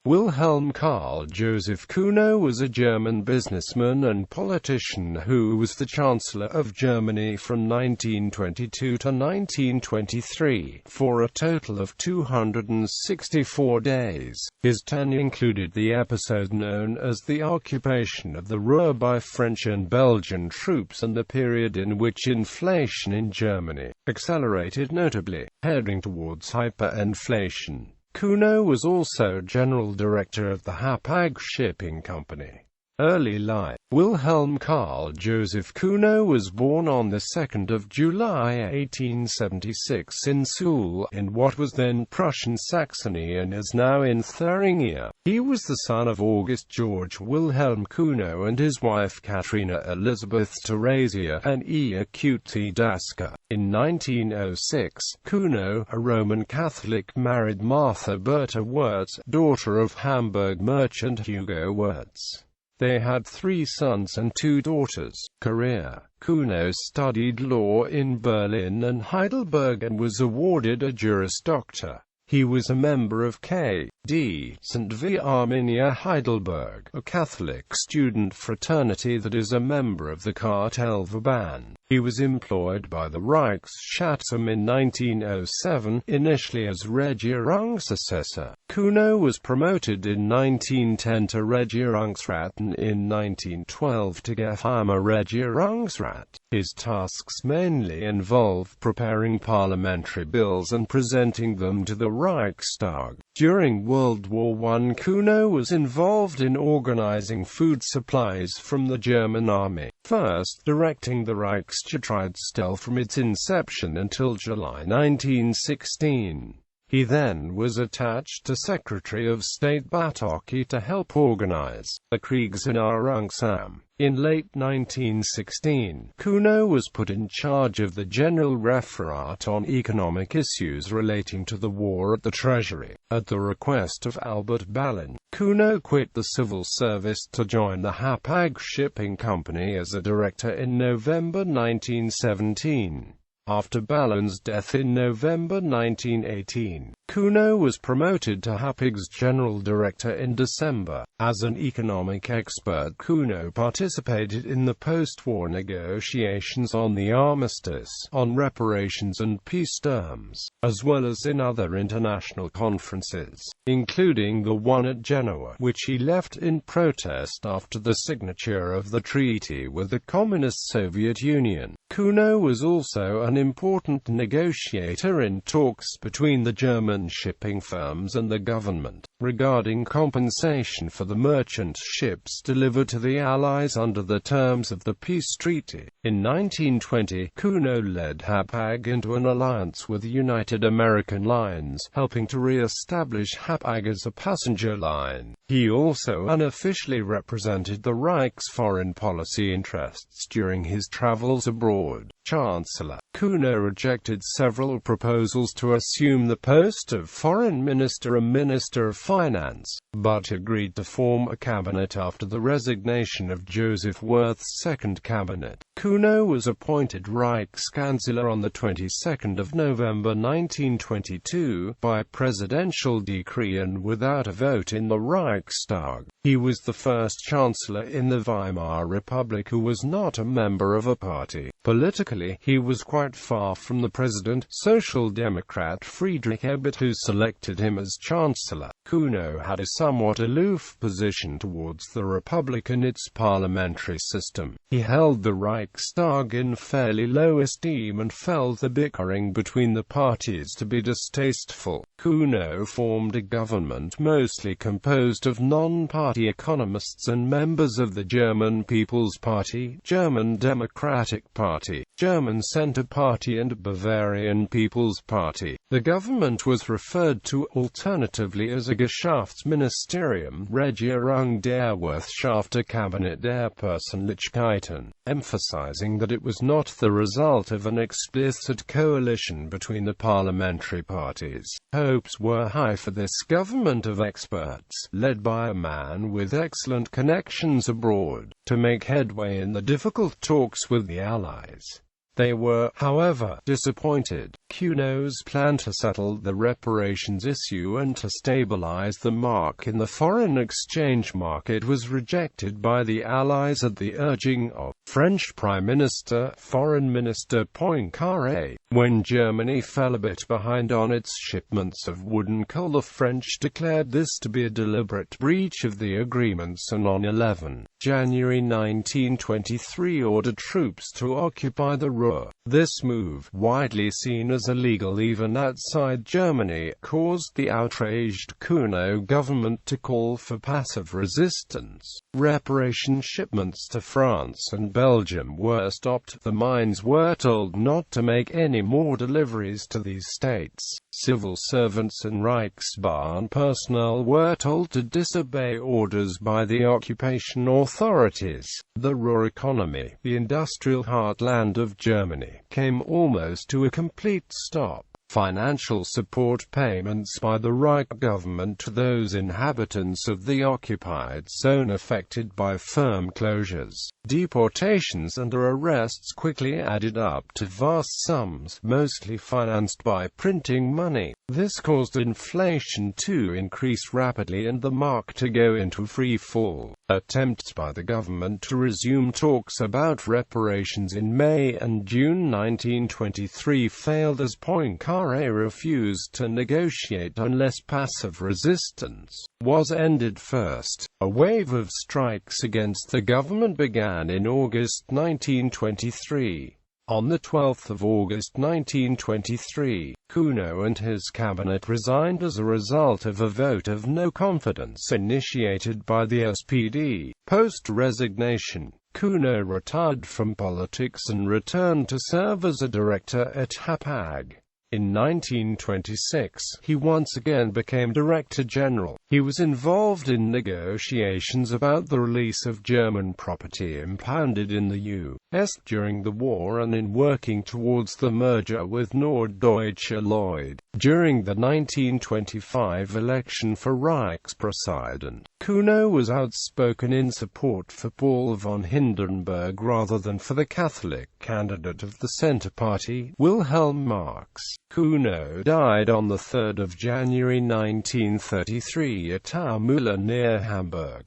Wilhelm Carl Josef Cuno was a German businessman and politician who was the Chancellor of Germany from 1922 to 1923, for a total of 264 days. His tenure included the episode known as the occupation of the Ruhr by French and Belgian troops and the period in which inflation in Germany accelerated notably, heading towards hyperinflation. Cuno was also General Director of the Hapag shipping company. Early life. Wilhelm Carl Josef Cuno was born on the 2nd of July 1876 in Suhl, in what was then Prussian Saxony and is now in Thuringia. He was the son of August George Wilhelm Cuno and his wife Katrina Elizabeth Theresia and Qt Dasker. In 1906, Cuno, a Roman Catholic, married Martha Berta Wirtz, daughter of Hamburg merchant Hugo Wirtz. They had 3 sons and 2 daughters. Career. Cuno studied law in Berlin and Heidelberg and was awarded a Juris Doctor. He was a member of K.D. St. V. Arminia Heidelberg, a Catholic student fraternity that is a member of the Cartellverband. He was employed by the Reichsschatzamt in 1907, initially as Regierungsassessor. Cuno was promoted in 1910 to Regierungsrat and in 1912 to Geheimer Regierungsrat. His tasks mainly involved preparing parliamentary bills and presenting them to the Reichstag. During World War I, Cuno was involved in organizing food supplies from the German army, first directing the Reichsstelle from its inception until July 1916. He then was attached to Secretary of State Batocki to help organize the Kriegserinnerungsamt. In late 1916, Cuno was put in charge of the General Referat on economic issues relating to the war at the Treasury. At the request of Albert Ballin, Cuno quit the civil service to join the Hapag shipping company as a director in November 1917. After Ballin's death in November 1918, Cuno was promoted to Hapag's General Director in December. As an economic expert, Cuno participated in the post-war negotiations on the armistice, on reparations and peace terms, as well as in other international conferences, including the one at Genoa, which he left in protest after the signature of the treaty with the Communist Soviet Union. Cuno was also an important negotiator in talks between the German shipping firms and the government, regarding compensation for the merchant ships delivered to the Allies under the terms of the peace treaty. In 1920, Cuno led Hapag into an alliance with United American Lines, helping to re-establish Hapag as a passenger line. He also unofficially represented the Reich's foreign policy interests during his travels abroad. Chancellor. Cuno rejected several proposals to assume the post of Foreign Minister and Minister of Finance, but agreed to form a cabinet after the resignation of Joseph Wirth's second cabinet. Cuno was appointed Reichskanzler on the 22nd of November 1922 by presidential decree and without a vote in the Reichstag. He was the first chancellor in the Weimar Republic who was not a member of a party. Politically, he was quite far from the president, Social Democrat Friedrich Ebert, who selected him as chancellor. Cuno had a somewhat aloof position towards the Republic and its parliamentary system. He held the Reichstag in fairly low esteem and felt the bickering between the parties to be distasteful. Cuno formed a government mostly composed of non-party economists and members of the German People's Party, German Democratic Party, German Centre Party and Bavarian People's Party. The government was referred to alternatively as a Geschäftsministerium, Regierung der Wirtschafter Cabinet der Persönlichkeiten, emphasizing that it was not the result of an explicit coalition between the parliamentary parties. Hopes were high for this government of experts, led by a man with excellent connections abroad, to make headway in the difficult talks with the Allies. They were, however, disappointed. Cuno's plan to settle the reparations issue and to stabilize the mark in the foreign exchange market was rejected by the Allies at the urging of French Prime Minister, Foreign Minister Poincaré. When Germany fell a bit behind on its shipments of wood and coal, the French declared this to be a deliberate breach of the agreements and on 11 January 1923 ordered troops to occupy the Ruhr. This move, widely seen as illegal even outside Germany, caused the outraged Cuno government to call for passive resistance. Reparation shipments to France and Belgium were stopped. The mines were told not to make any more deliveries to these states. Civil servants and Reichsbahn personnel were told to disobey orders by the occupation authorities. The Ruhr economy, the industrial heartland of Germany, came almost to a complete stop. Financial support payments by the Reich government to those inhabitants of the occupied zone affected by firm closures, deportations and arrests quickly added up to vast sums, mostly financed by printing money. This caused inflation to increase rapidly and the mark to go into free fall. Attempts by the government to resume talks about reparations in May and June 1923 failed as Poincaré refused to negotiate unless passive resistance was ended first. A wave of strikes against the government began in August 1923. On 12 August 1923, Cuno and his cabinet resigned as a result of a vote of no confidence initiated by the SPD. Post-resignation, Cuno retired from politics and returned to serve as a director at Hapag. In 1926, he once again became Director General. He was involved in negotiations about the release of German property impounded in the U.S. during the war and in working towards the merger with Norddeutsche Lloyd. During the 1925 election for Reichspräsident, Cuno was outspoken in support for Paul von Hindenburg rather than for the Catholic candidate of the Centre Party, Wilhelm Marx. Cuno died on 3 January 1933 at Müller near Hamburg.